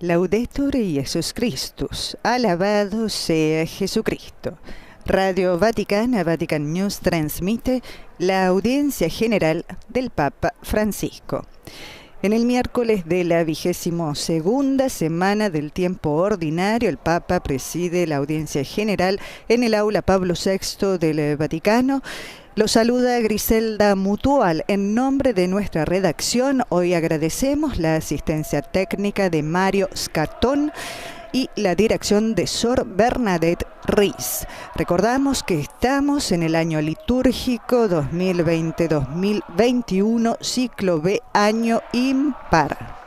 Laudetur Jesus Christus, alabado sea Jesucristo. Radio Vaticana, Vatican News transmite la audiencia general del Papa Francisco. En el miércoles de la 22ª semana del tiempo ordinario, el Papa preside la audiencia general en el aula Pablo VI del Vaticano. Lo saluda Griselda Mutual. En nombre de nuestra redacción, hoy agradecemos la asistencia técnica de Mario Scatón y la dirección de Sor Bernadette Riz. Recordamos que estamos en el año litúrgico 2020-2021, ciclo B, año impar.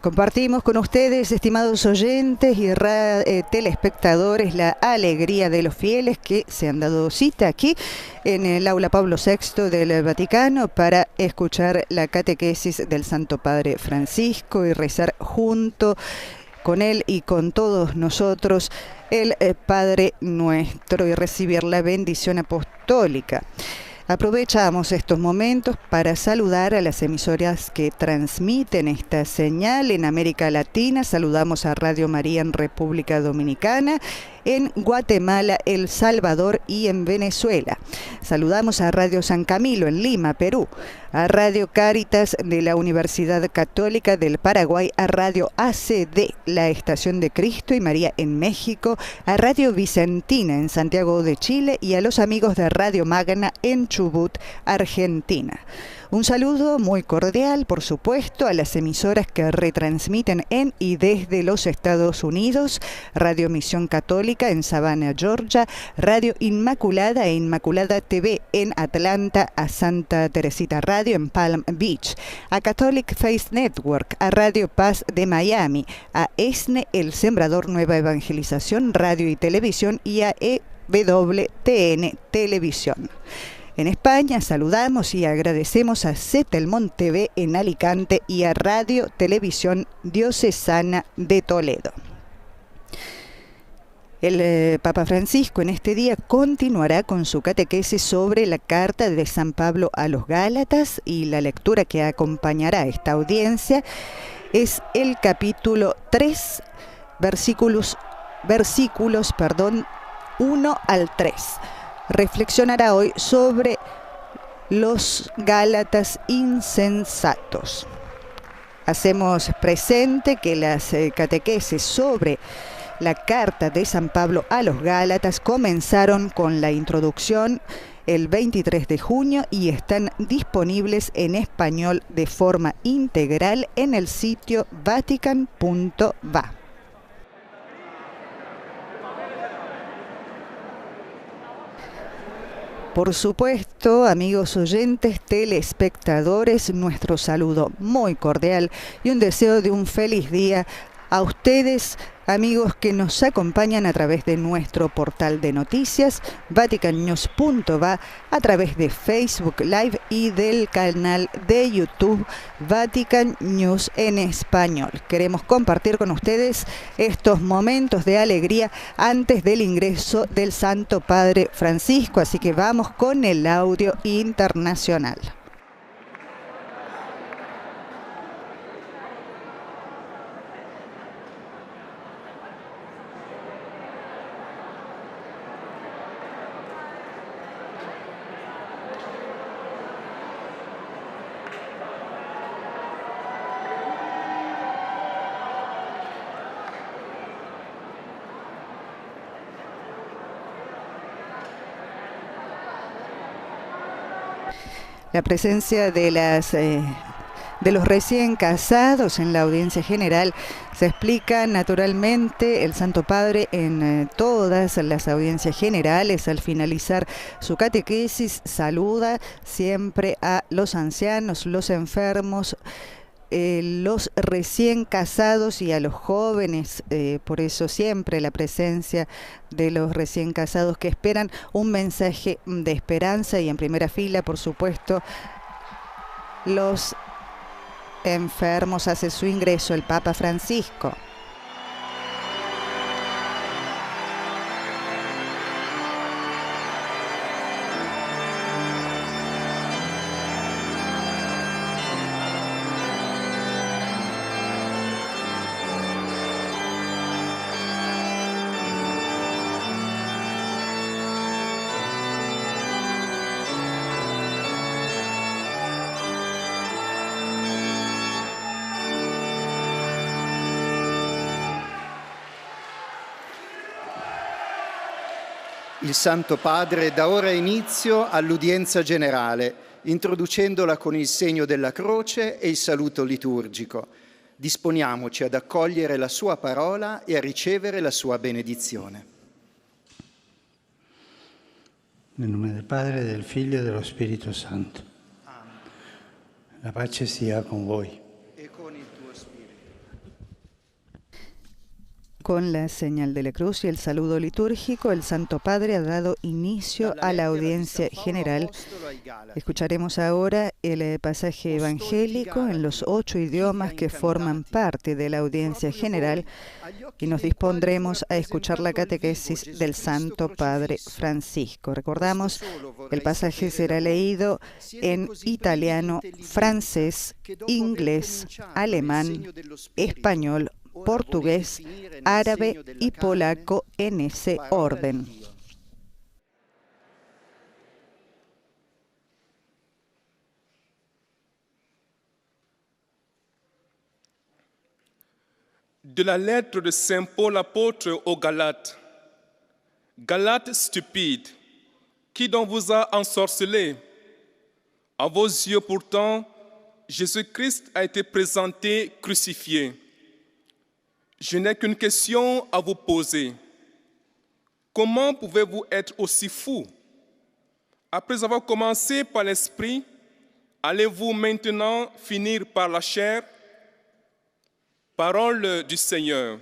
Compartimos con ustedes, estimados oyentes y telespectadores, la alegría de los fieles que se han dado cita aquí en el aula Pablo VI del Vaticano para escuchar la catequesis del Santo Padre Francisco y rezar junto con él y con todos nosotros el Padre Nuestro y recibir la bendición apostólica. Aprovechamos estos momentos para saludar a las emisoras que transmiten esta señal en América Latina. Saludamos a Radio María en República Dominicana, en Guatemala, El Salvador y en Venezuela. Saludamos a Radio San Camilo en Lima, Perú, a Radio Cáritas de la Universidad Católica del Paraguay, a Radio ACD, la Estación de Cristo y María en México, a Radio Vicentina en Santiago de Chile y a los amigos de Radio Magna en Chubut, Argentina. Un saludo muy cordial, por supuesto, a las emisoras que retransmiten en y desde los Estados Unidos: Radio Misión Católica en Savannah, Georgia, Radio Inmaculada e Inmaculada TV en Atlanta, a Santa Teresita Radio en Palm Beach, a Catholic Faith Network, a Radio Paz de Miami, a ESNE, El Sembrador Nueva Evangelización, Radio y Televisión, y a EWTN Televisión. En España saludamos y agradecemos a Setelmont TV en Alicante y a Radio Televisión Diocesana de Toledo. El Papa Francisco en este día continuará con su catequesis sobre la carta de San Pablo a los Gálatas, y la lectura que acompañará esta audiencia es el capítulo 3, versículos 1 al 3. Reflexionará hoy sobre los Gálatas insensatos. Hacemos presente que las catequesis sobre la carta de San Pablo a los Gálatas comenzaron con la introducción el 23 de junio y están disponibles en español de forma integral en el sitio vatican.va. Por supuesto, amigos oyentes, telespectadores, nuestro saludo muy cordial y un deseo de un feliz día a ustedes, amigos que nos acompañan a través de nuestro portal de noticias, vaticannews.va, a través de Facebook Live y del canal de YouTube Vatican News en español. Queremos compartir con ustedes estos momentos de alegría antes del ingreso del Santo Padre Francisco, así que vamos con el audio internacional. La presencia de los recién casados en la audiencia general se explica naturalmente. El Santo Padre en todas las audiencias generales, al finalizar su catequesis, saluda siempre a los ancianos, los enfermos, los recién casados y a los jóvenes, por eso siempre la presencia de los recién casados que esperan un mensaje de esperanza, y en primera fila, por supuesto, los enfermos. Hace su ingreso el Papa Francisco. Il Santo Padre dà ora inizio all'udienza generale, introducendola con il segno della croce e il saluto liturgico. Disponiamoci ad accogliere la sua parola e a ricevere la sua benedizione. Nel nome del Padre, del Figlio e dello Spirito Santo. Amen. La pace sia con voi. E con il tuo spirito. Con la señal de la cruz y el saludo litúrgico, el Santo Padre ha dado inicio a la audiencia general. Escucharemos ahora el pasaje evangélico en los 8 idiomas que forman parte de la audiencia general y nos dispondremos a escuchar la catequesis del Santo Padre Francisco. Recordamos, el pasaje será leído en italiano, francés, inglés, alemán, español, portugués, árabe y polaco en ese orden. De la lettre de Saint Paul apôtre aux Galates. Galates stupides, qui donc vous a ensorcelé? À vos yeux pourtant, Jésus-Christ a été présenté crucifié. Je n'ai qu'une question à vous poser. Comment pouvez-vous être aussi fou? Après avoir commencé par l'esprit, allez-vous maintenant finir par la chair? Parole du Seigneur.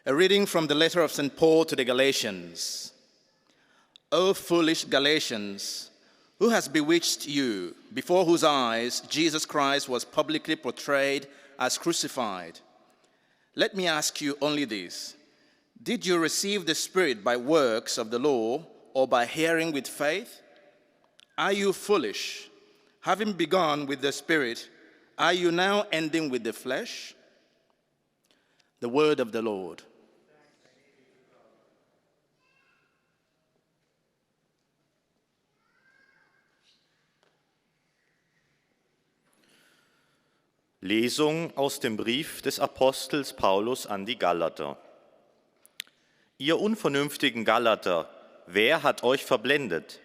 A reading from the letter of St. Paul to the Galatians. O foolish Galatians, who has bewitched you, before whose eyes Jesus Christ was publicly portrayed as crucified? Let me ask you only this. Did you receive the Spirit by works of the law or by hearing with faith? Are you foolish? Having begun with the Spirit, are you now ending with the flesh? The word of the Lord. Lesung aus dem Brief des Apostels Paulus an die Galater. Ihr unvernünftigen Galater, wer hat euch verblendet?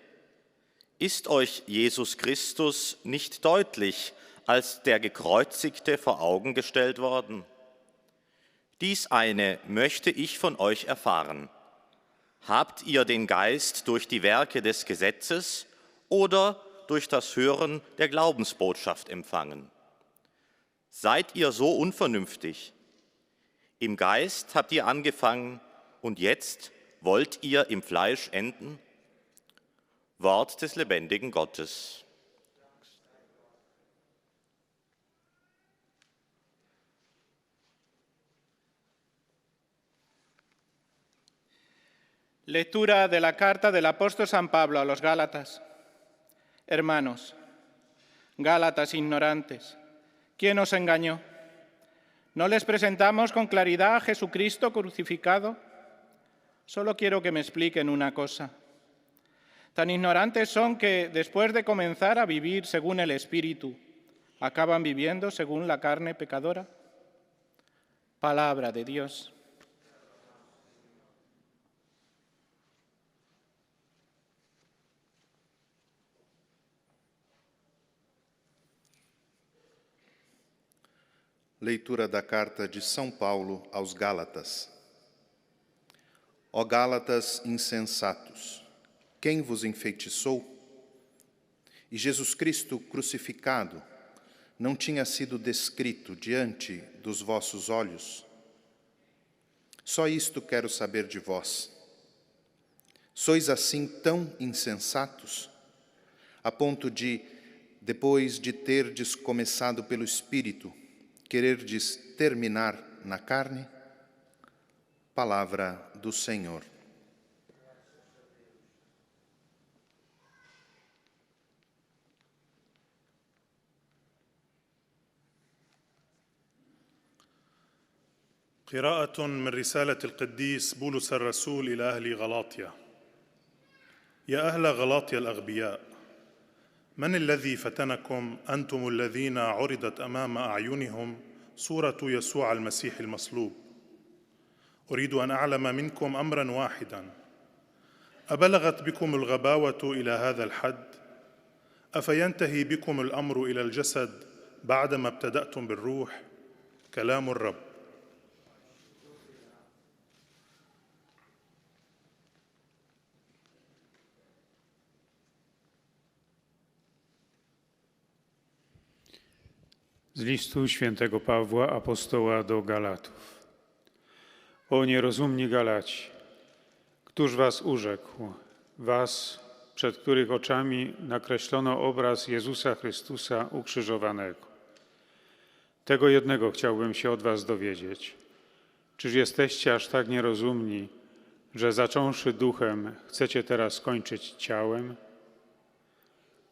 Ist euch Jesus Christus nicht deutlich als der Gekreuzigte vor Augen gestellt worden? Dies eine möchte ich von euch erfahren. Habt ihr den Geist durch die Werke des Gesetzes oder durch das Hören der Glaubensbotschaft empfangen? Seid ihr so unvernünftig? Im Geist habt ihr angefangen und jetzt wollt ihr im Fleisch enden? Wort des lebendigen Gottes. Lectura de la carta del apóstol San Pablo a los Gálatas. Hermanos, Gálatas ignorantes, ¿quién os engañó? ¿No les presentamos con claridad a Jesucristo crucificado? Solo quiero que me expliquen una cosa. Tan ignorantes son que, después de comenzar a vivir según el Espíritu, acaban viviendo según la carne pecadora. Palabra de Dios. Leitura da carta de São Paulo aos Gálatas. Ó Gálatas insensatos, quem vos enfeitiçou? E Jesus Cristo crucificado não tinha sido descrito diante dos vossos olhos? Só isto quero saber de vós. Sois assim tão insensatos, a ponto de, depois de terdes começado pelo Espírito, quererdes terminar na carne? Palavra do Senhor. قراءة من رسالة القديس بولس الرسول إلى أهل غلاطيا. يا أهل غلاطيا الأغبياء، من الذي فتنكم أنتم الذين عرضت أمام أعينهم صورة يسوع المسيح المصلوب؟ أريد أن أعلم منكم أمرا واحدا: أبلغت بكم الغباوة إلى هذا الحد؟ أفينتهي بكم الأمر إلى الجسد بعدما ابتدأتم بالروح؟ كلام الرب. Z listu świętego Pawła, apostoła do Galatów. O nierozumni Galaci, któż was urzekł, was, przed których oczami nakreślono obraz Jezusa Chrystusa ukrzyżowanego? Tego jednego chciałbym się od was dowiedzieć. Czyż jesteście aż tak nierozumni, że zacząwszy duchem, chcecie teraz skończyć ciałem?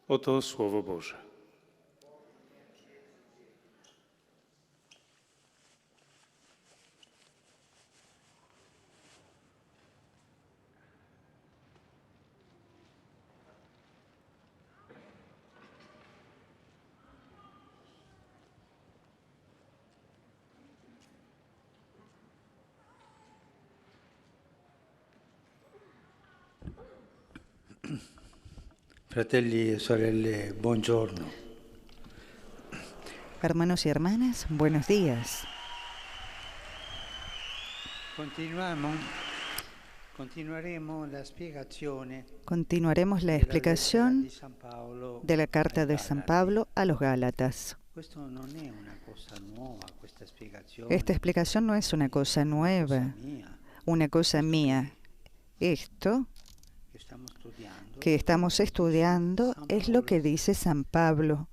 Oto Słowo Boże. Fratelli e sorelle, buongiorno. Hermanos y hermanas, buenos días. Continuaremos la explicación de la carta de San Pablo a los Gálatas. Esta explicación no es una cosa nueva, una cosa mía. Esto que estamos estudiando es lo que dice San Pablo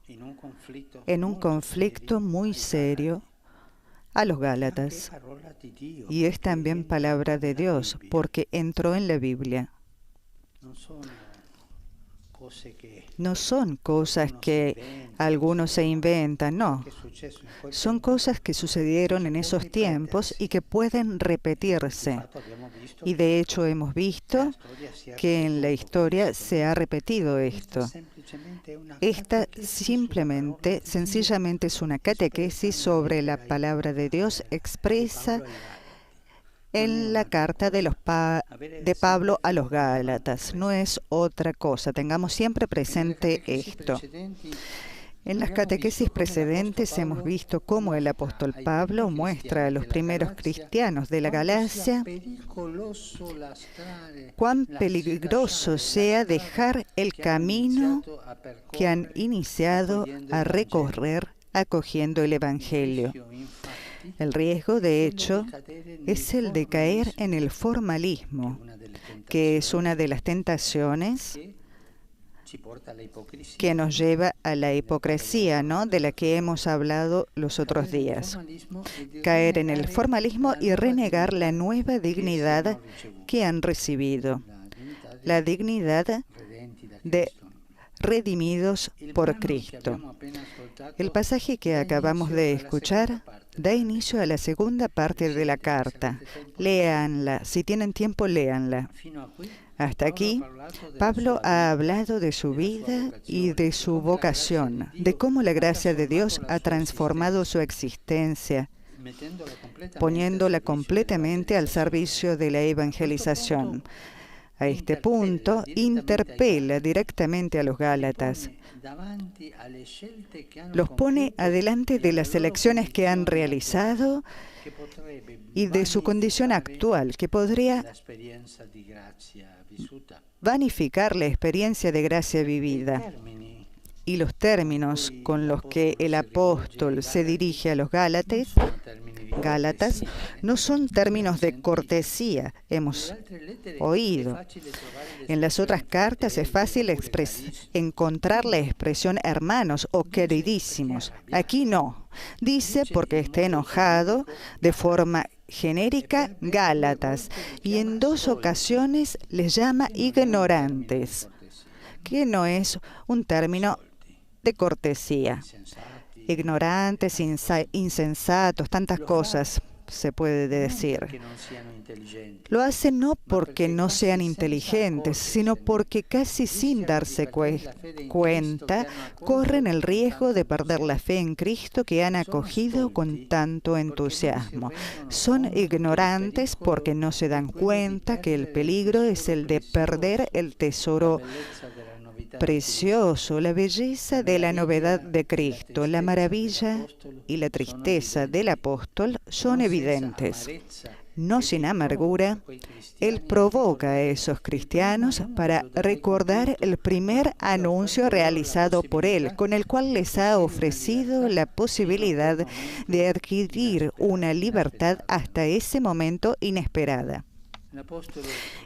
en un conflicto muy serio a los Gálatas. Y es también palabra de Dios, porque entró en la Biblia. No son cosas que algunos se inventan, no. Son cosas que sucedieron en esos tiempos y que pueden repetirse. Y de hecho hemos visto que en la historia se ha repetido esto. Esta sencillamente es una catequesis sobre la palabra de Dios expresa en la carta de Pablo a los Gálatas. No es otra cosa. Tengamos siempre presente esto. En las catequesis precedentes hemos visto cómo el apóstol Pablo muestra a los primeros cristianos de la Galacia cuán peligroso sea dejar el camino que han iniciado a recorrer acogiendo el Evangelio. El riesgo, de hecho, es el de caer en el formalismo, que es una de las tentaciones que nos lleva a la hipocresía, ¿no?, de la que hemos hablado los otros días. Caer en el formalismo y renegar la nueva dignidad que han recibido, la dignidad de redimidos por Cristo. El pasaje que acabamos de escuchar da inicio a la segunda parte de la carta. Léanla, si tienen tiempo, léanla. Hasta aquí, Pablo ha hablado de su vida y de su vocación, de cómo la gracia de Dios ha transformado su existencia, poniéndola completamente al servicio de la evangelización. a este punto, interpela directamente a los Gálatas. Los pone adelante de las elecciones que han realizado y de su condición actual, que podría vanificar la experiencia de gracia vivida. Y los términos con los que el apóstol se dirige a los Gálatas no son términos de cortesía, hemos oído. En las otras cartas es fácil encontrar la expresión hermanos o queridísimos. Aquí no. Dice, porque está enojado, de forma genérica, Gálatas, y en 2 ocasiones les llama ignorantes, que no es un término de cortesía. Ignorantes, insensatos, tantas cosas se puede decir. Lo hacen no porque no sean inteligentes, sino porque casi sin darse cuenta corren el riesgo de perder la fe en Cristo que han acogido con tanto entusiasmo. Son ignorantes porque no se dan cuenta que el peligro es el de perder el tesoro precioso, la belleza de la novedad de Cristo. La maravilla y la tristeza del apóstol son evidentes. No sin amargura, él provoca a esos cristianos para recordar el primer anuncio realizado por él, con el cual les ha ofrecido la posibilidad de adquirir una libertad hasta ese momento inesperada.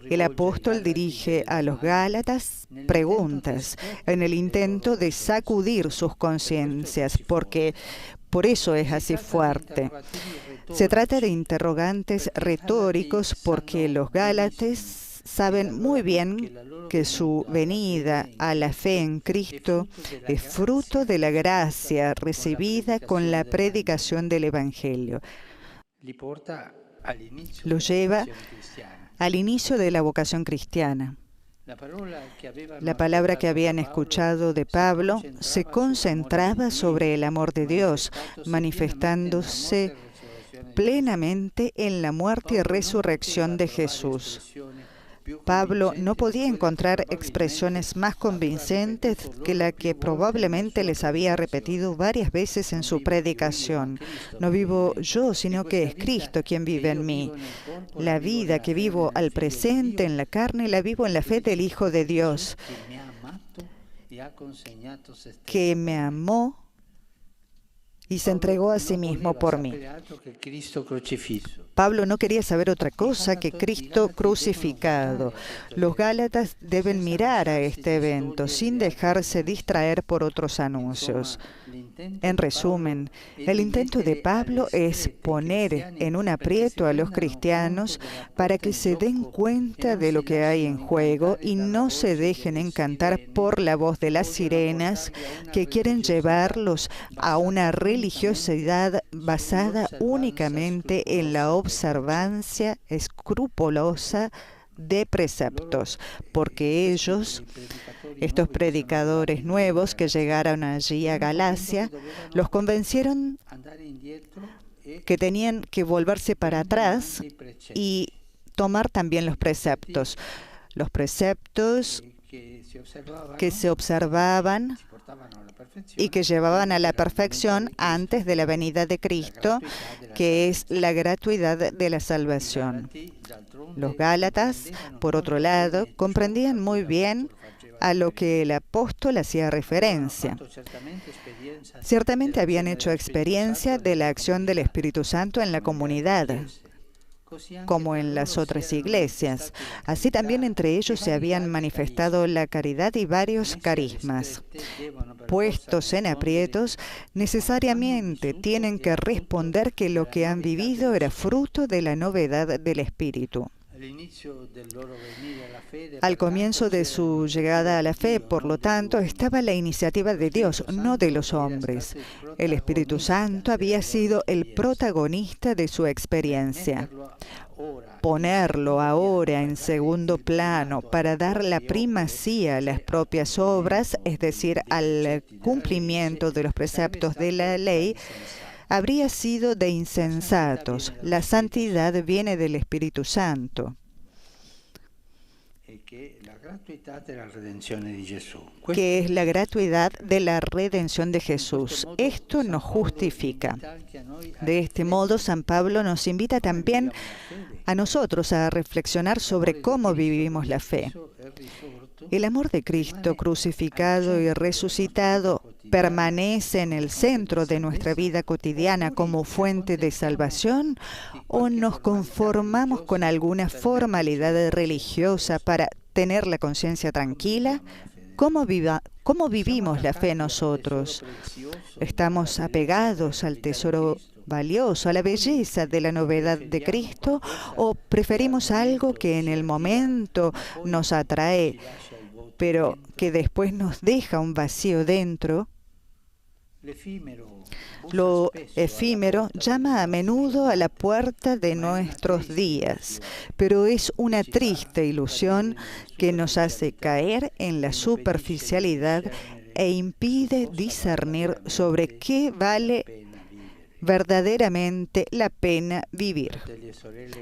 El apóstol dirige a los Gálatas preguntas en el intento de sacudir sus conciencias, porque por eso es así fuerte. Se trata de interrogantes retóricos porque los Gálatas saben muy bien que su venida a la fe en Cristo es fruto de la gracia recibida con la predicación del Evangelio. Lo lleva al inicio de la vocación cristiana. La palabra que habían escuchado de Pablo se concentraba sobre el amor de Dios, manifestándose plenamente en la muerte y resurrección de Jesús. Pablo no podía encontrar expresiones más convincentes que la que probablemente les había repetido varias veces en su predicación. No vivo yo, sino que es Cristo quien vive en mí. La vida que vivo al presente en la carne, la vivo en la fe del Hijo de Dios, que me amó y se entregó a sí mismo por mí. Pablo no quería saber otra cosa que Cristo crucificado. Los Gálatas deben mirar a este evento sin dejarse distraer por otros anuncios. En resumen, el intento de Pablo es poner en un aprieto a los cristianos para que se den cuenta de lo que hay en juego y no se dejen encantar por la voz de las sirenas que quieren llevarlos a una religiosidad basada únicamente en la observancia escrupulosa de preceptos, porque ellos, estos predicadores nuevos que llegaron allí a Galacia, los convencieron que tenían que volverse para atrás y tomar también los preceptos que se observaban y que llevaban a la perfección antes de la venida de Cristo, que es la gratuidad de la salvación. Los Gálatas, por otro lado, comprendían muy bien a lo que el apóstol hacía referencia. Ciertamente habían hecho experiencia de la acción del Espíritu Santo en la comunidad, como en las otras iglesias. Así también entre ellos se habían manifestado la caridad y varios carismas. Puestos en aprietos, necesariamente tienen que responder que lo que han vivido era fruto de la novedad del Espíritu. Al comienzo de su llegada a la fe, por lo tanto, estaba la iniciativa de Dios, no de los hombres. El Espíritu Santo había sido el protagonista de su experiencia. Ponerlo ahora en segundo plano para dar la primacía a las propias obras, es decir, al cumplimiento de los preceptos de la ley, habría sido de insensatos. La santidad viene del Espíritu Santo. que es la gratuidad de la redención de Jesús. Esto nos justifica. De este modo, San Pablo nos invita también a nosotros a reflexionar sobre cómo vivimos la fe. El amor de Cristo crucificado y resucitado permanece en el centro de nuestra vida cotidiana como fuente de salvación, ¿o nos conformamos con alguna formalidad religiosa para tener la conciencia tranquila? ¿Cómo vivimos la fe nosotros? ¿Estamos apegados al tesoro valioso, a la belleza de la novedad de Cristo, o preferimos algo que en el momento nos atrae, pero que después nos deja un vacío dentro? Lo efímero llama a menudo a la puerta de nuestros días, pero es una triste ilusión que nos hace caer en la superficialidad e impide discernir sobre qué vale verdaderamente la pena vivir.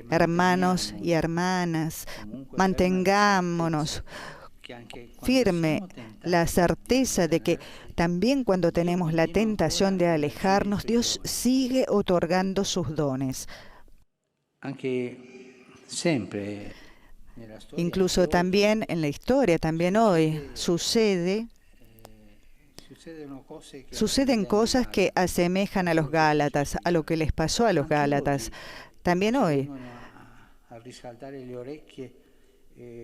Hermanos y hermanas, mantengámonos firme la certeza de que también cuando tenemos la tentación de alejarnos, Dios sigue otorgando sus dones. Incluso también en la historia, también hoy, suceden cosas que asemejan a los Gálatas, a lo que les pasó a los Gálatas. También hoy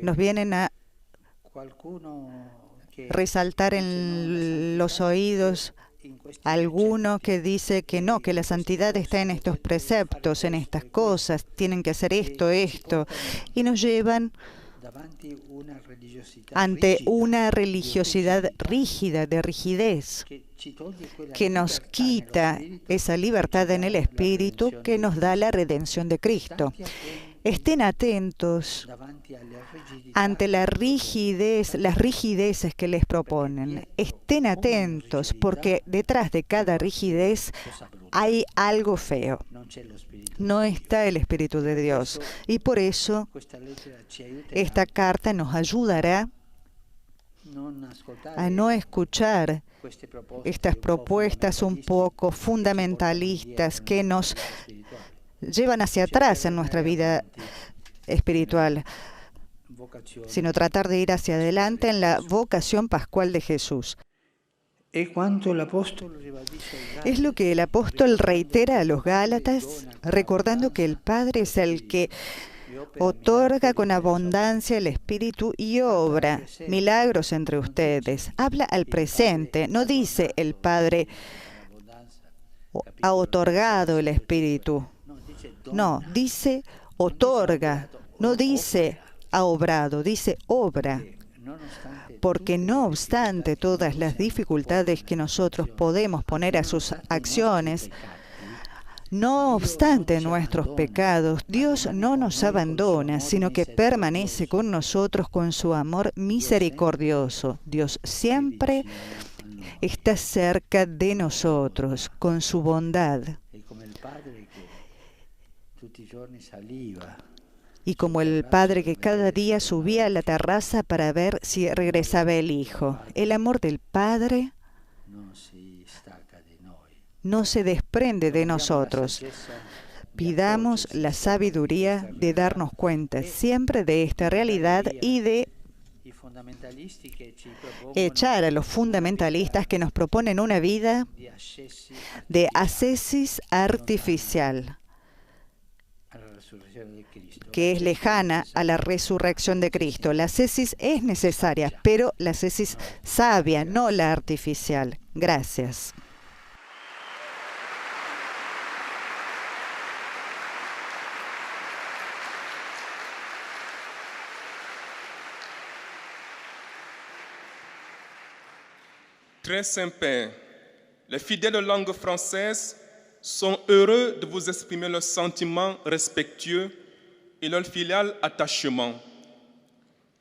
nos vienen a resaltar en los oídos alguno que dice que no, que la santidad está en estos preceptos, en estas cosas, tienen que hacer esto, y nos llevan ante una religiosidad rígida, de rigidez, que nos quita esa libertad en el espíritu que nos da la redención de Cristo. Estén atentos ante las rigideces que les proponen. Estén atentos, porque detrás de cada rigidez hay algo feo. No está el Espíritu de Dios. Y por eso esta carta nos ayudará a no escuchar estas propuestas un poco fundamentalistas que nos llevan hacia atrás en nuestra vida espiritual, sino tratar de ir hacia adelante en la vocación pascual de Jesús. Es lo que el apóstol reitera a los Gálatas, recordando que el Padre es el que otorga con abundancia el Espíritu y obra milagros entre ustedes. Habla al presente, no dice el Padre ha otorgado el Espíritu. No, dice otorga, no dice ha obrado, dice obra. Porque no obstante todas las dificultades que nosotros podemos poner a sus acciones, no obstante nuestros pecados, Dios no nos abandona, sino que permanece con nosotros con su amor misericordioso. Dios siempre está cerca de nosotros con su bondad. Y como el padre que cada día subía a la terraza para ver si regresaba el hijo. El amor del Padre no se desprende de nosotros. Pidamos la sabiduría de darnos cuenta siempre de esta realidad y de echar a los fundamentalistas que nos proponen una vida de ascesis artificial, que es lejana a la resurrección de Cristo. La ascesis es necesaria, pero la ascesis sabia, no la artificial. Gracias. Très Saint-Père, les fidèles de langue française sont heureux de vous exprimer leurs sentiments respectueux et leur filial attachement.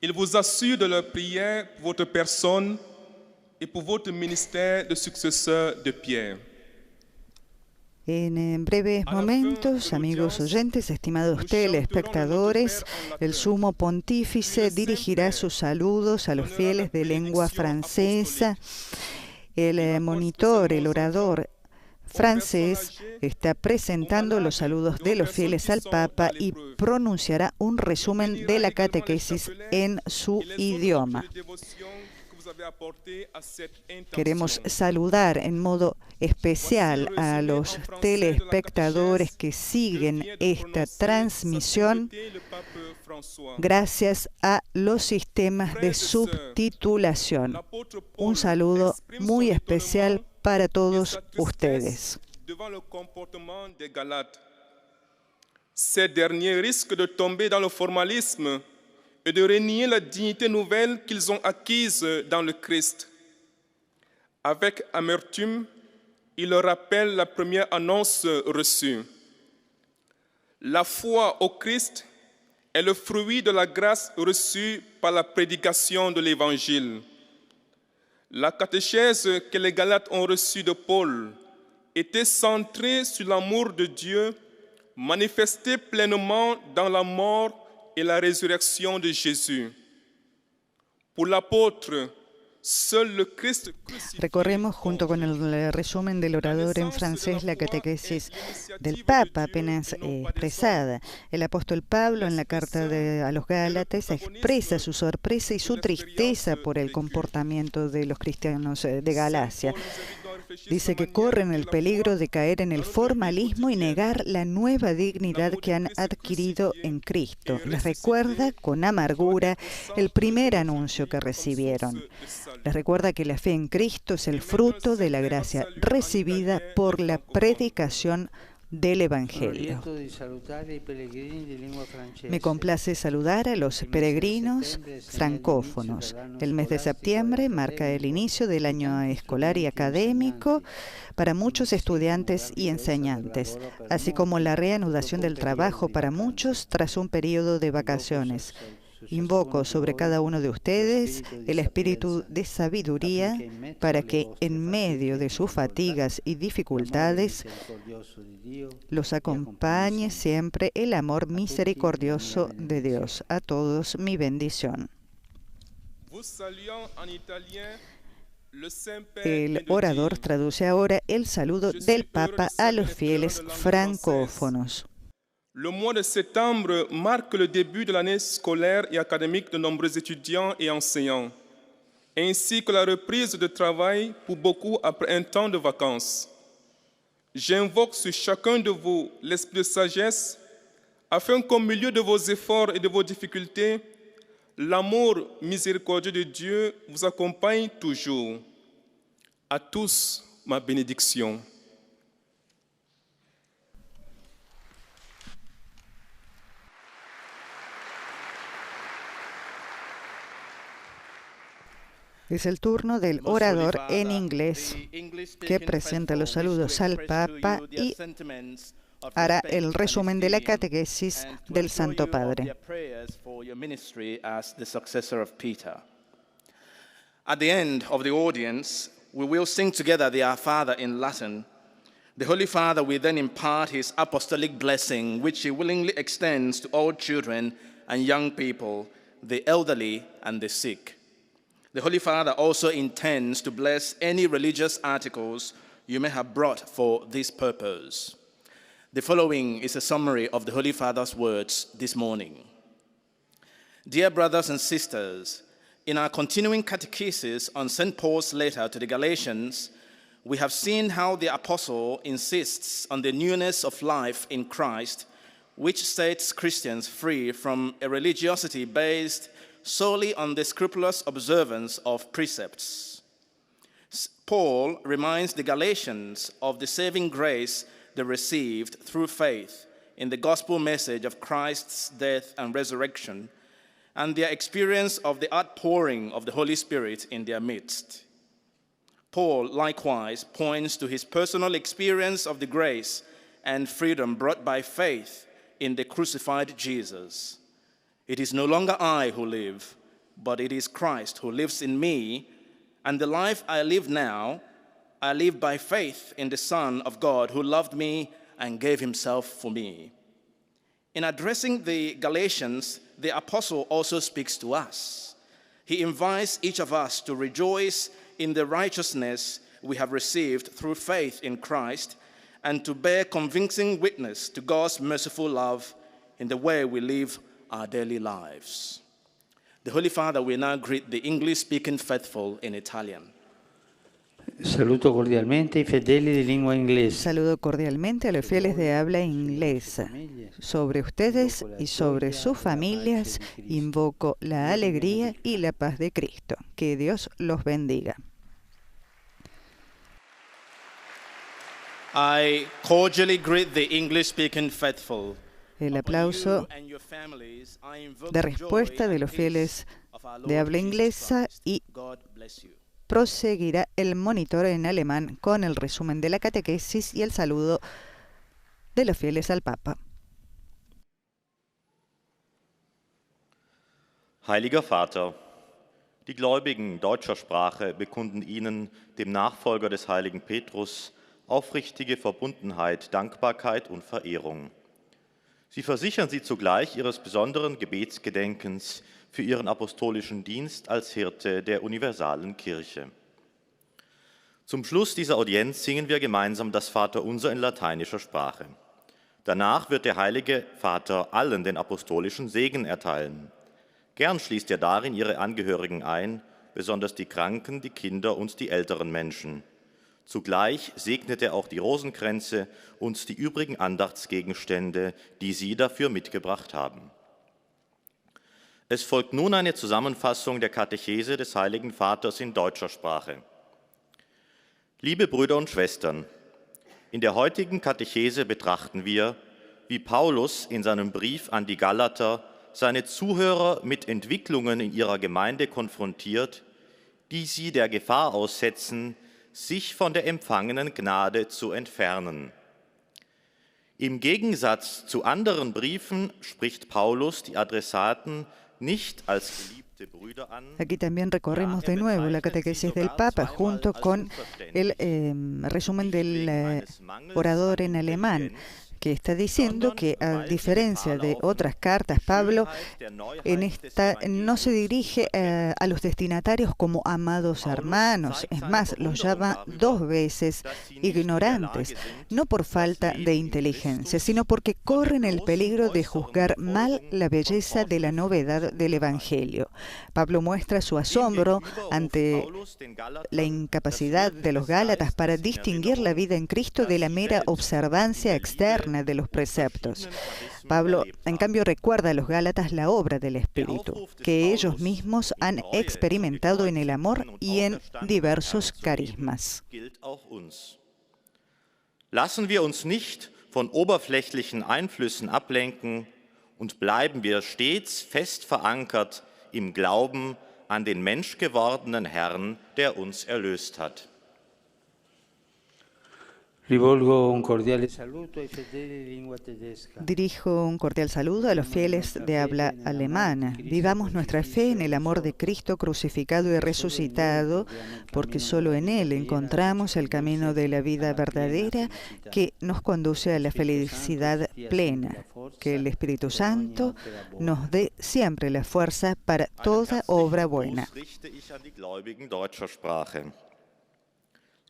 Ils vous assurent de leur prière pour votre personne et pour votre ministère de successeur de Pierre. En breves momentos, amigos oyentes, estimados telespectadores, el sumo pontífice dirigirá sus saludos a los fieles de lengua francesa. El monitor, el orador francés, está presentando los saludos de los fieles al Papa y pronunciará un resumen de la catequesis en su idioma. Queremos saludar en modo especial a los telespectadores que siguen esta transmisión gracias a los sistemas de subtitulación. Un saludo muy especial para todos ustedes. Ces derniers risquent de tomber dans le formalisme et de renier la dignité nouvelle qu'ils ont acquise dans le Christ. Avec amertume, ils rappellent la première annonce reçue. La foi au Christ est le fruit de la grâce reçue par la prédication de l'Évangile. La catéchèse que les Galates ont reçue de Paul était centrée sur l'amour de Dieu, manifesté pleinement dans la mort et la résurrection de Jésus. Pour l'apôtre, seul le Christ crucifié. Recorremos junto con el resumen del orador en francés la catequesis del Papa apenas expresada. El apóstol Pablo en la carta a los Gálatas expresa su sorpresa y su tristeza por el comportamiento de los cristianos de Galacia. Dice que corren el peligro de caer en el formalismo y negar la nueva dignidad que han adquirido en Cristo. Les recuerda con amargura el primer anuncio que recibieron. Les recuerda que la fe en Cristo es el fruto de la gracia recibida por la predicación del Evangelio. Me complace saludar a los peregrinos francófonos. El mes de septiembre marca el inicio del año escolar y académico para muchos estudiantes y enseñantes, así como la reanudación del trabajo para muchos tras un periodo de vacaciones. Invoco sobre cada uno de ustedes el espíritu de sabiduría para que en medio de sus fatigas y dificultades los acompañe siempre el amor misericordioso de Dios. A todos mi bendición. El orador traduce ahora el saludo del Papa a los fieles francófonos. Le mois de septembre marque le début de l'année scolaire et académique de nombreux étudiants et enseignants, ainsi que la reprise de travail pour beaucoup après un temps de vacances. J'invoque sur chacun de vous l'esprit de sagesse, afin qu'au milieu de vos efforts et de vos difficultés, l'amour miséricordieux de Dieu vous accompagne toujours. À tous, ma bénédiction. Es el turno del orador en inglés que presenta los saludos al Papa y hará el resumen de la catequesis del Santo Padre. At the end of the audience, we will sing together the Our Father in Latin. The Holy Father will then impart his apostolic blessing, which he willingly extends to all children and young people, the elderly and the sick. The Holy Father also intends to bless any religious articles you may have brought for this purpose. The following is a summary of the Holy Father's words this morning. Dear brothers and sisters, in our continuing catechesis on St. Paul's letter to the Galatians, we have seen how the apostle insists on the newness of life in Christ, which sets Christians free from a religiosity based solely on the scrupulous observance of precepts. Paul reminds the Galatians of the saving grace they received through faith in the gospel message of Christ's death and resurrection, and their experience of the outpouring of the Holy Spirit in their midst. Paul likewise points to his personal experience of the grace and freedom brought by faith in the crucified Jesus. It is no longer I who live, but it is Christ who lives in me, and the life I live now, I live by faith in the Son of God who loved me and gave himself for me. In addressing the Galatians, the apostle also speaks to us. He invites each of us to rejoice in the righteousness we have received through faith in Christ and to bear convincing witness to God's merciful love in the way we live our daily lives. The Holy Father will now greet the English-speaking faithful in Italian. Saluto cordialmente i fedeli di lingua inglese. Saludo cordialmente a los fieles de habla inglesa. Sobre ustedes y sobre sus familias invoco la alegría y la paz de Cristo. Que Dios los bendiga. I cordially greet the English-speaking faithful. El aplauso de respuesta de los fieles de habla inglesa y proseguirá el monitor en alemán con el resumen de la catequesis y el saludo de los fieles al Papa. Heiliger Vater, die Gläubigen deutscher Sprache bekunden Ihnen, dem Nachfolger des heiligen Petrus, aufrichtige Verbundenheit, Dankbarkeit und Verehrung. Sie versichern Sie zugleich Ihres besonderen Gebetsgedenkens für Ihren apostolischen Dienst als Hirte der universalen Kirche. Zum Schluss dieser Audienz singen wir gemeinsam das Vaterunser in lateinischer Sprache. Danach wird der Heilige Vater allen den apostolischen Segen erteilen. Gern schließt er darin ihre Angehörigen ein, besonders die Kranken, die Kinder und die älteren Menschen. Zugleich segnet er auch die Rosenkränze und die übrigen Andachtsgegenstände, die Sie dafür mitgebracht haben. Es folgt nun eine Zusammenfassung der Katechese des Heiligen Vaters in deutscher Sprache. Liebe Brüder und Schwestern, in der heutigen Katechese betrachten wir, wie Paulus in seinem Brief an die Galater seine Zuhörer mit Entwicklungen in ihrer Gemeinde konfrontiert, die sie der Gefahr aussetzen, sich von der empfangenen Gnade zu entfernen. Im Gegensatz zu anderen Briefen spricht Paulus die Adressaten nicht als geliebte Brüder an. Aquí también recorremos de nuevo la catequesis del Papa junto con el resumen del orador en alemán, que está diciendo que, a diferencia de otras cartas, Pablo en esta no se dirige a los destinatarios como amados hermanos. Es más, los llama dos veces ignorantes, no por falta de inteligencia, sino porque corren el peligro de juzgar mal la belleza de la novedad del Evangelio. Pablo muestra su asombro ante la incapacidad de los Gálatas para distinguir la vida en Cristo de la mera observancia externa de los preceptos. Pablo, en cambio, recuerda a los Gálatas la obra del Espíritu, que ellos mismos han experimentado en el amor y en diversos carismas. Lassen wir uns nicht von oberflächlichen Einflüssen ablenken und bleiben wir stets fest verankert im Glauben an den menschgewordenen Herrn, der uns erlöst hat. Rivolgo un cordiale saluto ai fedeli di lingua tedesca. Dirijo un cordial saludo a los fieles de habla alemana. Vivamos nuestra fe en el amor de Cristo crucificado y resucitado, porque solo en Él encontramos el camino de la vida verdadera que nos conduce a la felicidad plena. Que el Espíritu Santo nos dé siempre la fuerza para toda obra buena.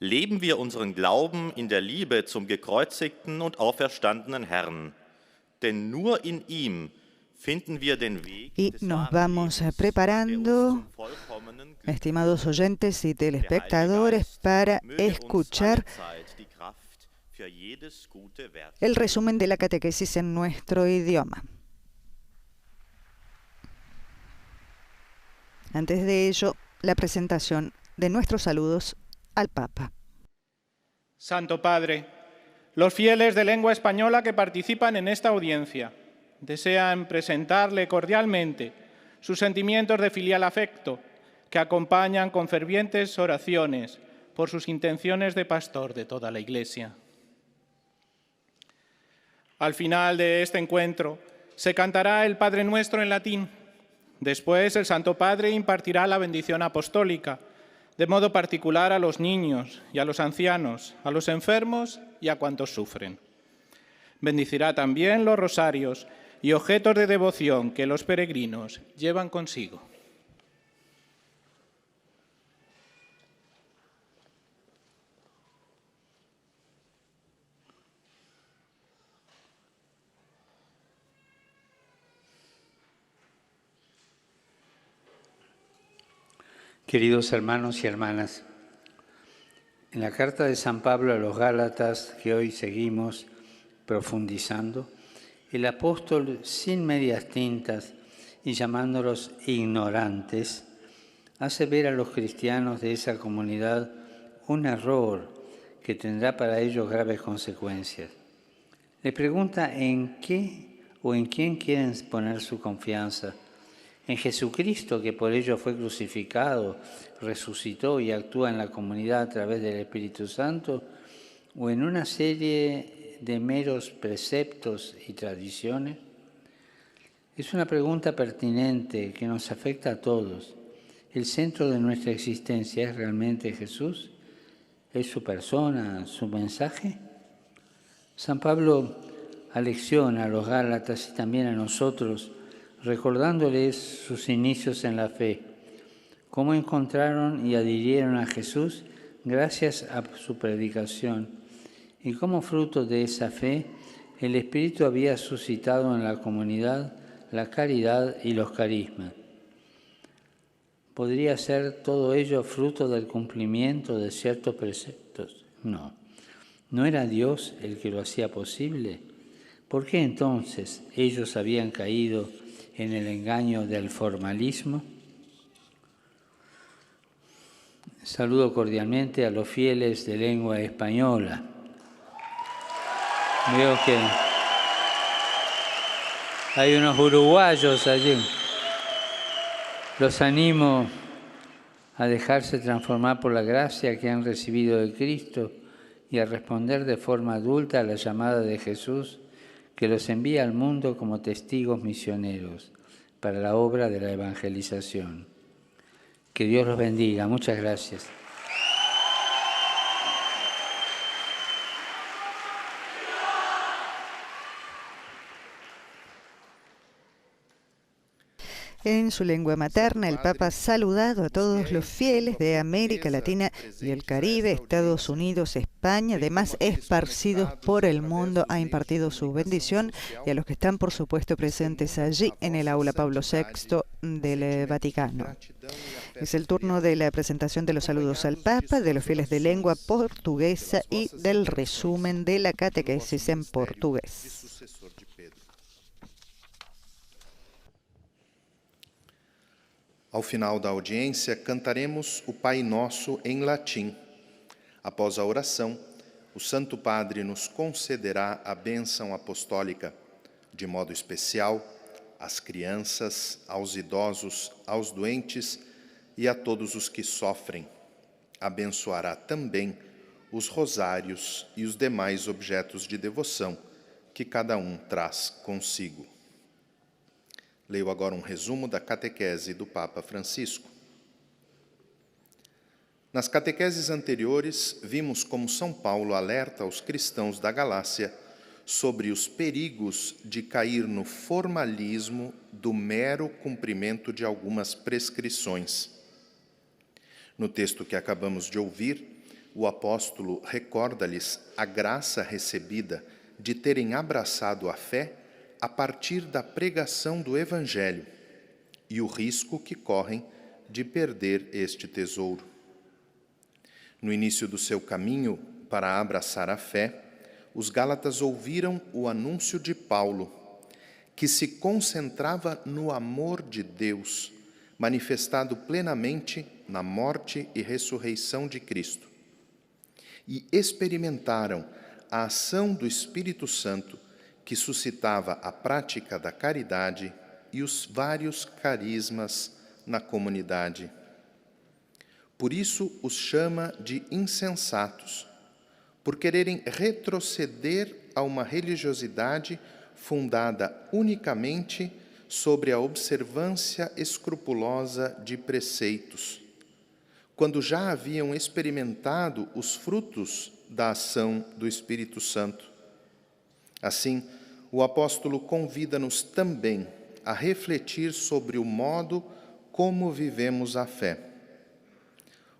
Leben wir unseren Glauben in der Liebe zum gekreuzigten und auferstandenen Herrn, denn nur in ihm finden wir den Weg y nos vamos preparando, estimados oyentes y telespectadores, para escuchar el resumen de la catequesis en nuestro idioma. Antes de ello, la presentación de nuestros saludos al Papa. Santo Padre, los fieles de lengua española que participan en esta audiencia desean presentarle cordialmente sus sentimientos de filial afecto que acompañan con fervientes oraciones por sus intenciones de pastor de toda la Iglesia. Al final de este encuentro se cantará el Padre Nuestro en latín. Después el Santo Padre impartirá la bendición apostólica, de modo particular a los niños y a los ancianos, a los enfermos y a cuantos sufren. Bendecirá también los rosarios y objetos de devoción que los peregrinos llevan consigo. Queridos hermanos y hermanas, en la carta de San Pablo a los Gálatas, que hoy seguimos profundizando, el apóstol, sin medias tintas y llamándolos ignorantes, hace ver a los cristianos de esa comunidad un error que tendrá para ellos graves consecuencias. Les pregunta en qué o en quién quieren poner su confianza. En Jesucristo, que por ello fue crucificado, resucitó y actúa en la comunidad a través del Espíritu Santo, o en una serie de meros preceptos y tradiciones. Es una pregunta pertinente que nos afecta a todos. ¿El centro de nuestra existencia es realmente Jesús? ¿Es su persona, su mensaje? San Pablo alecciona a los Gálatas y también a nosotros, recordándoles sus inicios en la fe, cómo encontraron y adhirieron a Jesús gracias a su predicación, y cómo fruto de esa fe el Espíritu había suscitado en la comunidad la caridad y los carismas. ¿Podría ser todo ello fruto del cumplimiento de ciertos preceptos? No. ¿No era Dios el que lo hacía posible? ¿Por qué entonces ellos habían caído en el engaño del formalismo? Saludo cordialmente a los fieles de lengua española. Veo que hay unos uruguayos allí. Los animo a dejarse transformar por la gracia que han recibido de Cristo y a responder de forma adulta a la llamada de Jesús, que los envía al mundo como testigos misioneros para la obra de la evangelización. Que Dios los bendiga. Muchas gracias. En su lengua materna, el Papa ha saludado a todos los fieles de América Latina y el Caribe, Estados Unidos, España, además esparcidos por el mundo, ha impartido su bendición, y a los que están, por supuesto, presentes allí en el aula Pablo VI del Vaticano. Es el turno de la presentación de los saludos al Papa, de los fieles de lengua portuguesa y del resumen de la catequesis en portugués. Ao final da audiência, cantaremos o Pai Nosso em latim. Após a oração, o Santo Padre nos concederá a bênção apostólica, de modo especial às crianças, aos idosos, aos doentes e a todos os que sofrem. Abençoará também os rosários e os demais objetos de devoção que cada um traz consigo. Leio agora um resumo da catequese do Papa Francisco. Nas catequeses anteriores, vimos como São Paulo alerta aos cristãos da Galácia sobre os perigos de cair no formalismo do mero cumprimento de algumas prescrições. No texto que acabamos de ouvir, o apóstolo recorda-lhes a graça recebida de terem abraçado a fé a partir da pregação do Evangelho e o risco que correm de perder este tesouro. No início do seu caminho para abraçar a fé, os Gálatas ouviram o anúncio de Paulo, que se concentrava no amor de Deus, manifestado plenamente na morte e ressurreição de Cristo, e experimentaram a ação do Espírito Santo, que suscitava a prática da caridade e os vários carismas na comunidade. Por isso os chama de insensatos, por quererem retroceder a uma religiosidade fundada unicamente sobre a observância escrupulosa de preceitos, quando já haviam experimentado os frutos da ação do Espírito Santo. Assim, o apóstolo convida-nos também a refletir sobre o modo como vivemos a fé.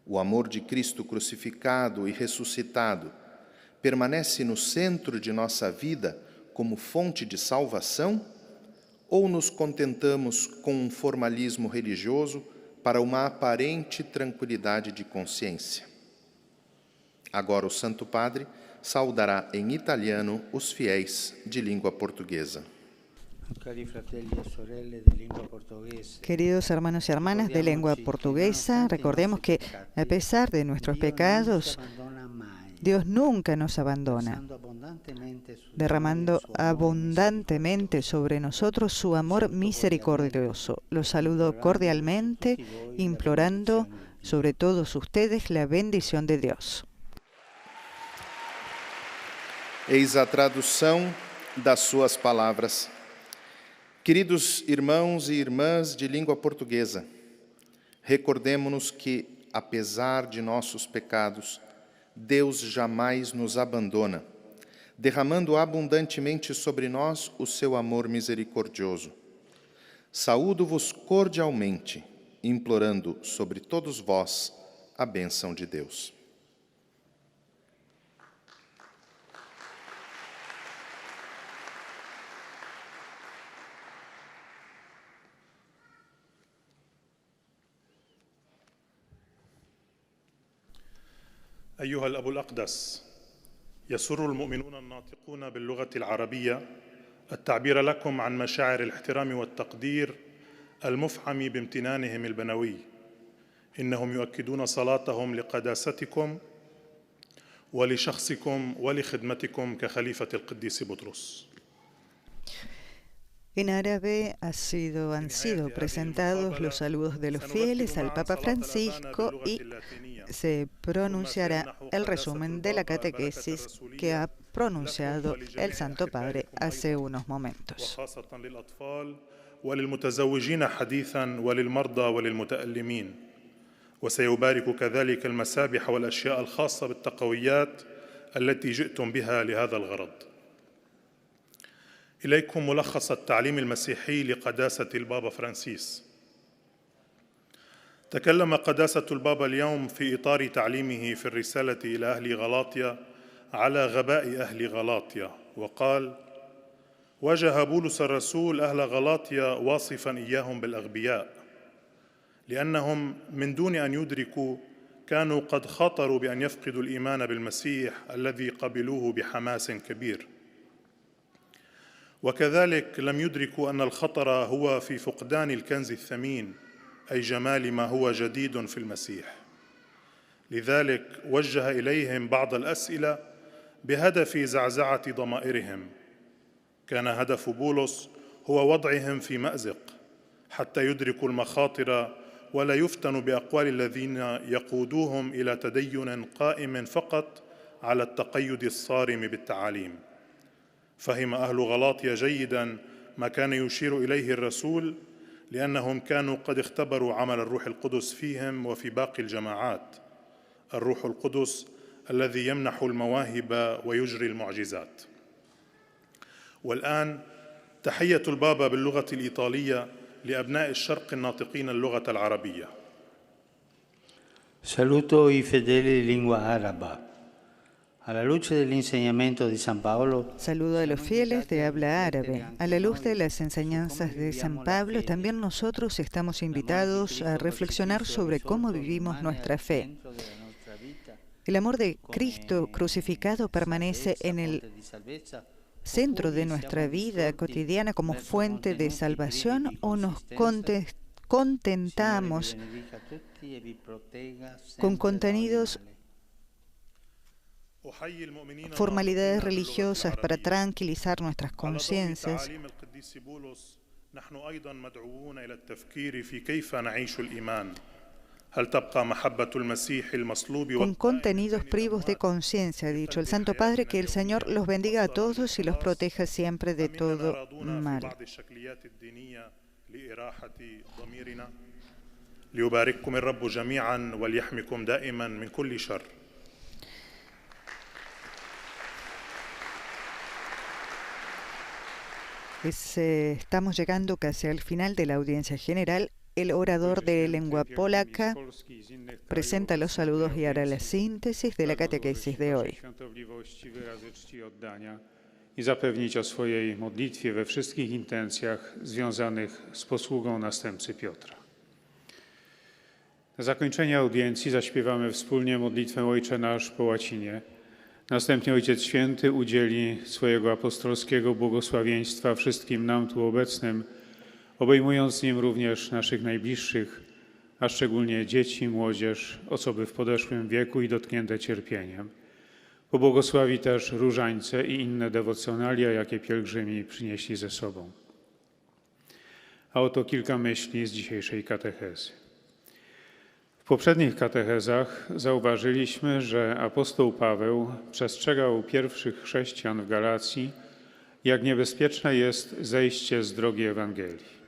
O amor de Cristo crucificado e ressuscitado permanece no centro de nossa vida como fonte de salvação? Ou nos contentamos com um formalismo religioso para uma aparente tranquilidade de consciência? Agora o Santo Padre saudará em italiano os fiéis de língua portuguesa. Queridos hermanos y hermanas de lengua portuguesa, recordemos que a pesar de nuestros pecados, Dios nunca nos abandona, derramando abundantemente sobre nosotros su amor misericordioso. Los saludo cordialmente, implorando sobre todos ustedes la bendición de Dios. Eis a tradução das suas palavras. Queridos irmãos e irmãs de língua portuguesa, recordemo-nos que, apesar de nossos pecados, Deus jamais nos abandona, derramando abundantemente sobre nós o seu amor misericordioso. Saúdo-vos cordialmente, implorando sobre todos vós a bênção de Deus. أيها الأب الأقدس، يسر المؤمنون الناطقون باللغة العربية التعبير لكم عن مشاعر الاحترام والتقدير المفعم بامتنانهم البنوي. إنهم يؤكدون صلاتهم لقداستكم ولشخصكم ولخدمتكم كخليفة القديس بطرس. En árabe han sido presentados los saludos de los fieles al Papa Francisco y se pronunciará el resumen de la catequesis que ha pronunciado el Santo Padre hace unos momentos. وللمتزوجين حديثا وللمرضى وللمتألمين، وسيبارك كذلك المسابح والأشياء الخاصة بالتقويات التي جئتم بها لهذا الغرض. إليكم ملخص التعليم المسيحي لقداسة البابا فرانسيس. تكلم قداسة البابا اليوم في إطار تعليمه في الرسالة إلى أهل غلاطيا على غباء أهل غلاطيا، وقال: واجه بولس الرسول أهل غلاطيا واصفا إياهم بالأغبياء، لأنهم من دون أن يدركوا كانوا قد خاطروا بأن يفقدوا الإيمان بالمسيح الذي قبلوه بحماس كبير، وكذلك لم يدركوا أن الخطر هو في فقدان الكنز الثمين، أي جمال ما هو جديد في المسيح. لذلك وجه إليهم بعض الأسئلة بهدف زعزعة ضمائرهم. كان هدف بولس هو وضعهم في مأزق حتى يدركوا المخاطر ولا يفتنوا بأقوال الذين يقودوهم إلى تدين قائم فقط على التقيد الصارم بالتعاليم. فهم أهل غلاطيا جيداً ما كان يشير إليه الرسول، لأنهم كانوا قد اختبروا عمل الروح القدس فيهم وفي باقي الجماعات، الروح القدس الذي يمنح المواهب ويجري المعجزات. والآن تحية البابا باللغة الإيطالية لأبناء الشرق الناطقين اللغة العربية. Saluto i fedeli di lingua araba. Alla luce dell'insegnamento di San Paolo, saludo a los fieles de habla árabe. A la luz de las enseñanzas de San Pablo, también nosotros estamos invitados a reflexionar sobre cómo vivimos nuestra fe. El amor de Cristo crucificado permanece en el centro de nuestra vida cotidiana como fuente de salvación, o nos contentamos con contenidos, formalidades religiosas para tranquilizar nuestras conciencias. Con contenidos privos de conciencia, ha dicho el Santo Padre, que el Señor los bendiga a todos y los proteja siempre de todo mal. ليبارككم الرب جميعا وليحميكم دائما من كل شر. Estamos llegando casi al final de la audiencia general. El orador de lengua polaca presenta los saludos y hará la síntesis de la catequesis de hoy. I zapewnić o swojej modlitwie we wszystkich intencjach związanych z posługą następcy Piotra. Na zakończenie audiencji zaśpiewamy wspólnie modlitwę Ojcze Nasz po łacinie. Następnie Ojciec Święty udzieli swojego apostolskiego błogosławieństwa wszystkim nam tu obecnym, obejmując nim również naszych najbliższych, a szczególnie dzieci, młodzież, osoby w podeszłym wieku i dotknięte cierpieniem. Pobłogosławi też różańce i inne dewocjonalia, jakie pielgrzymi przynieśli ze sobą. A oto kilka myśli z dzisiejszej katechezy. W poprzednich katechezach zauważyliśmy, że apostoł Paweł przestrzegał pierwszych chrześcijan w Galacji, jak niebezpieczne jest zejście z drogi Ewangelii.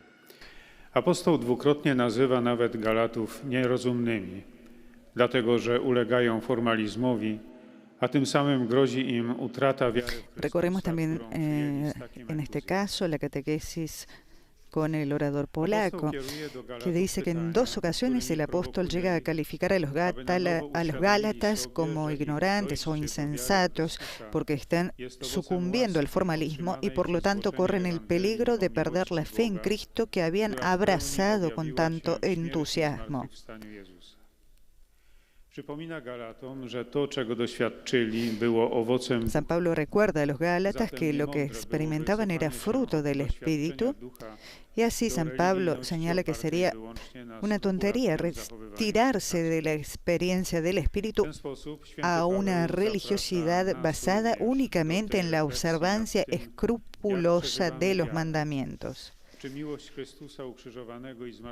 Apostoł dwukrotnie nazywa nawet Galatów nierozumnymi, dlatego że ulegają formalizmowi, a tym samym grozi im utrata wiary w Chrystusa. Recordemos también en este caso la catequesis con el orador polaco, que dice que en 2 ocasiones el apóstol llega a calificar a los Gálatas como ignorantes o insensatos porque están sucumbiendo al formalismo y por lo tanto corren el peligro de perder la fe en Cristo que habían abrazado con tanto entusiasmo. San Pablo recuerda a los Gálatas que lo que experimentaban era fruto del Espíritu, y así San Pablo señala que sería una tontería retirarse de la experiencia del Espíritu a una religiosidad basada únicamente en la observancia escrupulosa de los mandamientos.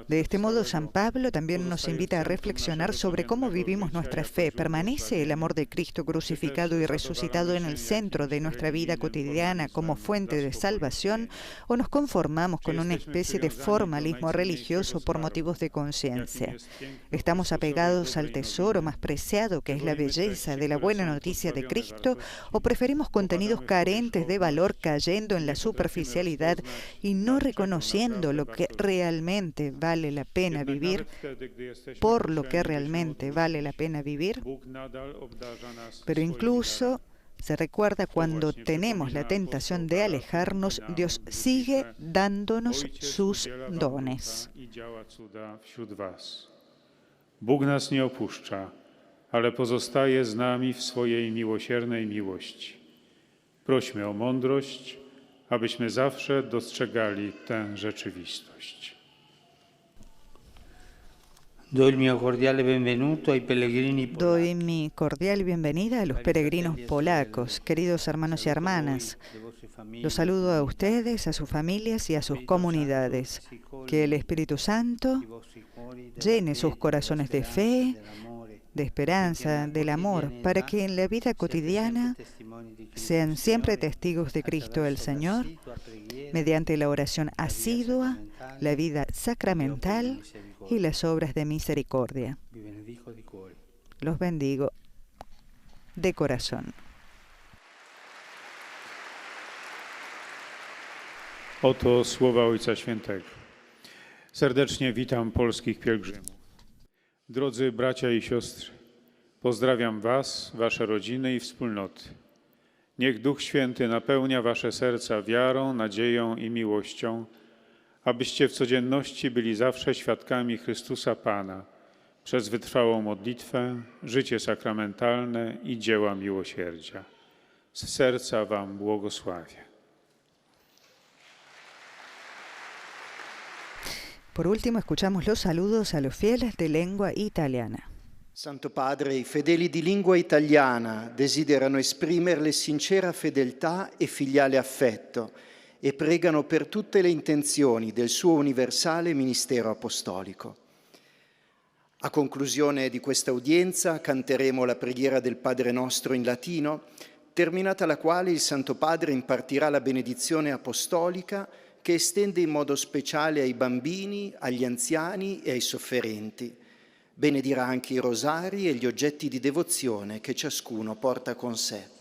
De este modo, San Pablo también nos invita a reflexionar sobre cómo vivimos nuestra fe. ¿Permanece el amor de Cristo crucificado y resucitado en el centro de nuestra vida cotidiana como fuente de salvación, o nos conformamos con una especie de formalismo religioso por motivos de conciencia? ¿Estamos apegados al tesoro más preciado, que es la belleza de la buena noticia de Cristo, o preferimos contenidos carentes de valor cayendo en la superficialidad y no reconociendo lo que realmente vale la pena vivir, por lo que realmente vale la pena vivir? Pero incluso se recuerda cuando tenemos la tentación de alejarnos, Dios sigue dándonos sus dones. Bóg nas nie opuszcza, ale pozostaje z nami w swojej miłosiernej miłości. Prośmy o mądrość, abyśmy zawsze dostrzegali tę rzeczywistość. Doy mi cordial bienvenida a los peregrinos polacos, queridos hermanos y hermanas. Los saludo a ustedes, a sus familias y a sus comunidades. Que el Espíritu Santo llene sus corazones de fe, de esperanza, del amor, para que en la vida cotidiana sean siempre testigos de Cristo el Señor, mediante la oración asidua, la vida sacramental y las obras de misericordia. Los bendigo de corazón. Oto słowa Ojca Świętego. Serdecznie witam polskich pielgrzymów. Drodzy bracia i siostry, pozdrawiam was, wasze rodziny i wspólnoty. Niech Duch Święty napełnia wasze serca wiarą, nadzieją i miłością, abyście w codzienności byli zawsze świadkami Chrystusa Pana przez wytrwałą modlitwę, życie sakramentalne i dzieła miłosierdzia. Z serca wam błogosławię. Por último, escuchamos los saludos a los fieles de lengua italiana. Santo Padre, i fedeli di lingua italiana desiderano esprimerle sincera fedeltà e filiale affetto e pregano per tutte le intenzioni del suo universale ministero apostolico. A conclusione di questa udienza canteremo la preghiera del Padre Nostro in latino, terminata la quale il Santo Padre impartirà la benedizione apostolica che estende in modo speciale ai bambini, agli anziani e ai sofferenti. Benedirà anche i rosari e gli oggetti di devozione che ciascuno porta con sé.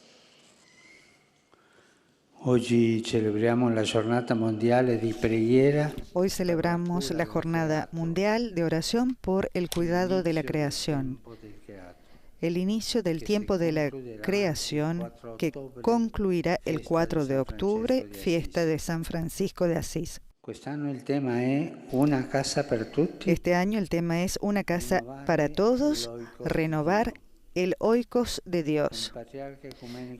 Oggi celebriamo la Giornata Mondiale di Preghiera. Hoy celebramos la Jornada Mundial de Oración por el Cuidado de la Creación, el inicio del tiempo de la creación que concluirá el 4 de octubre, fiesta de San Francisco de Asís. Quest'anno il tema è Una casa per tutti. Este año el tema es Una casa para todos, renovar el oikos de Dios.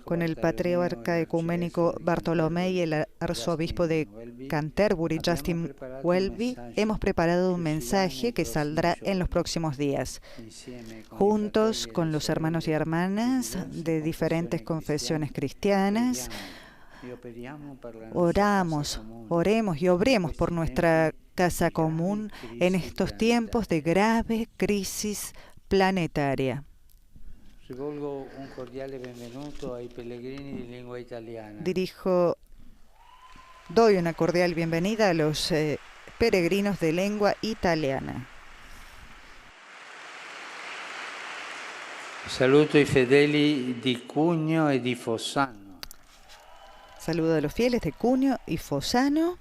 Con el patriarca ecuménico Bartolomé y el arzobispo de Canterbury, Justin Welby, hemos preparado un mensaje que saldrá en los próximos días. Juntos con los hermanos y hermanas de diferentes confesiones cristianas, oremos y obremos por nuestra casa común en estos tiempos de grave crisis planetaria. Rivolgo un cordiale benvenuto ai pellegrini di lingua italiana. Doy una cordial bienvenida a los peregrinos de lengua italiana. Saluto i fedeli di Cugno e di Fossano. Saludo a los fieles de Cugno y Fossano.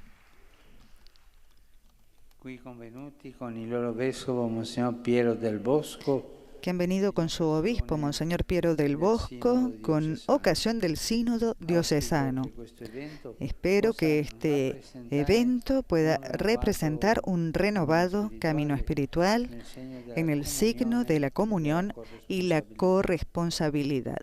Qui convenuti con il loro vescovo Monsignor Piero del Bosco, que han venido con su obispo, Monseñor Piero del Bosco, con ocasión del sínodo diocesano. Espero que este evento pueda representar un renovado camino espiritual en el signo de la comunión y la corresponsabilidad.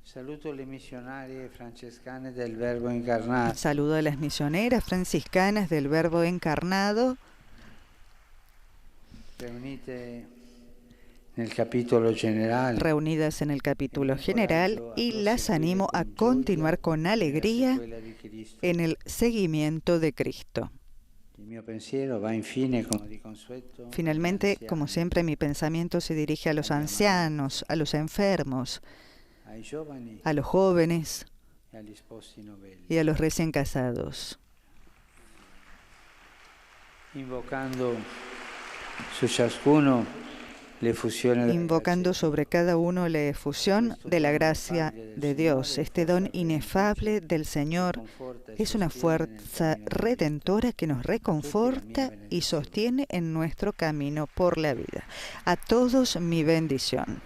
Saluto le misionarie francescane del Verbo Encarnato. Saludo a las misioneras franciscanas del Verbo Encarnado. Reunidas en el capítulo general, y las animo a continuar con alegría en el seguimiento de Cristo. Finalmente, como siempre, mi pensamiento se dirige a los ancianos, a los enfermos, a los jóvenes y a los recién casados. Invocando sobre cada uno la efusión de la gracia de Dios. Este don inefable del Señor es una fuerza redentora que nos reconforta y sostiene en nuestro camino por la vida. A todos mi bendición.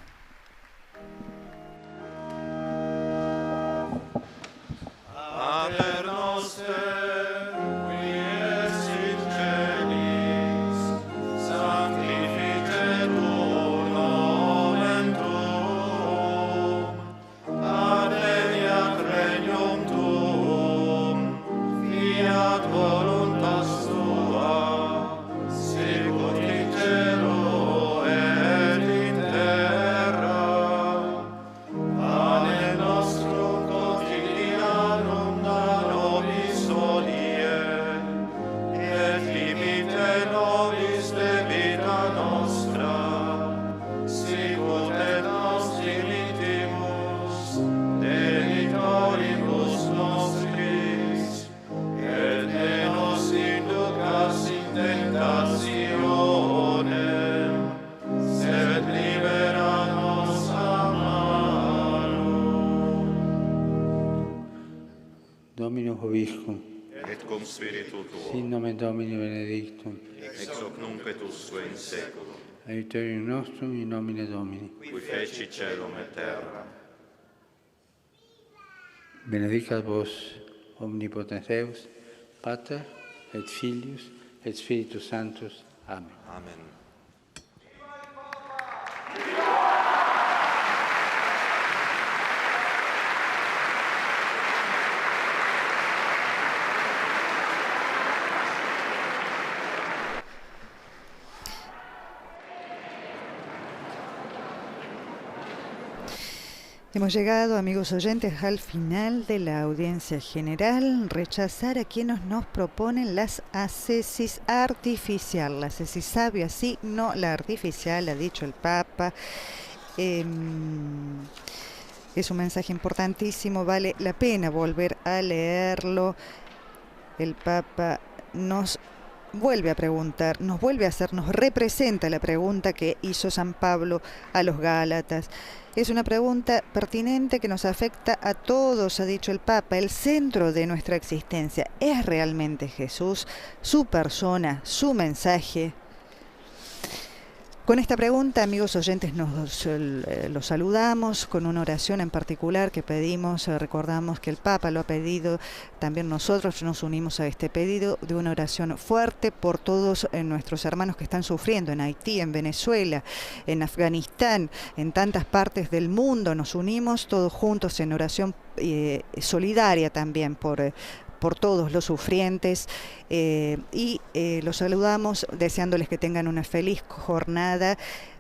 Dominus vobiscum. Et cum spiritu tuo. Sin nomen Domini benedictum. Ex hoc nunc et usque in seculum. Aiuterium nostrum in nomine Domini. Qui feci celum et terra. Benedicat vos omnipotens Deus, Pater et Filius et Spiritus Sanctus. Amen. Amen. Hemos llegado, amigos oyentes, al final de la audiencia general. Rechazar a quienes nos proponen las ascesis artificial. La ascesis sabia, sí, no la artificial, ha dicho el Papa. Es un mensaje importantísimo, vale la pena volver a leerlo. el Papa nos vuelve a preguntar, nos vuelve a hacer, nos representa la pregunta que hizo San Pablo a los Gálatas. Es una pregunta pertinente que nos afecta a todos, ha dicho el Papa. El centro de nuestra existencia es realmente Jesús, su persona, su mensaje. Con esta pregunta, amigos oyentes, los saludamos con una oración en particular que pedimos. Recordamos que el Papa lo ha pedido, también nosotros nos unimos a este pedido de una oración fuerte por todos nuestros hermanos que están sufriendo en Haití, en Venezuela, en Afganistán, en tantas partes del mundo. Nos unimos todos juntos en oración solidaria también por todos los sufrientes y los saludamos deseándoles que tengan una feliz jornada.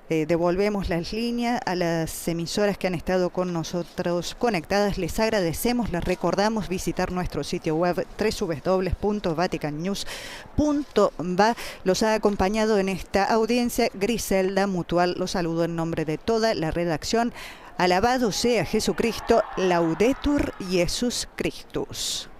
Devolvemos las líneas a las emisoras que han estado con nosotros conectadas. Les agradecemos, les recordamos visitar nuestro sitio web www.vaticannews.va. Los ha acompañado en esta audiencia Griselda Mutual. Los saludo en nombre de toda la redacción. Alabado sea Jesucristo, Laudetur Jesus Christus.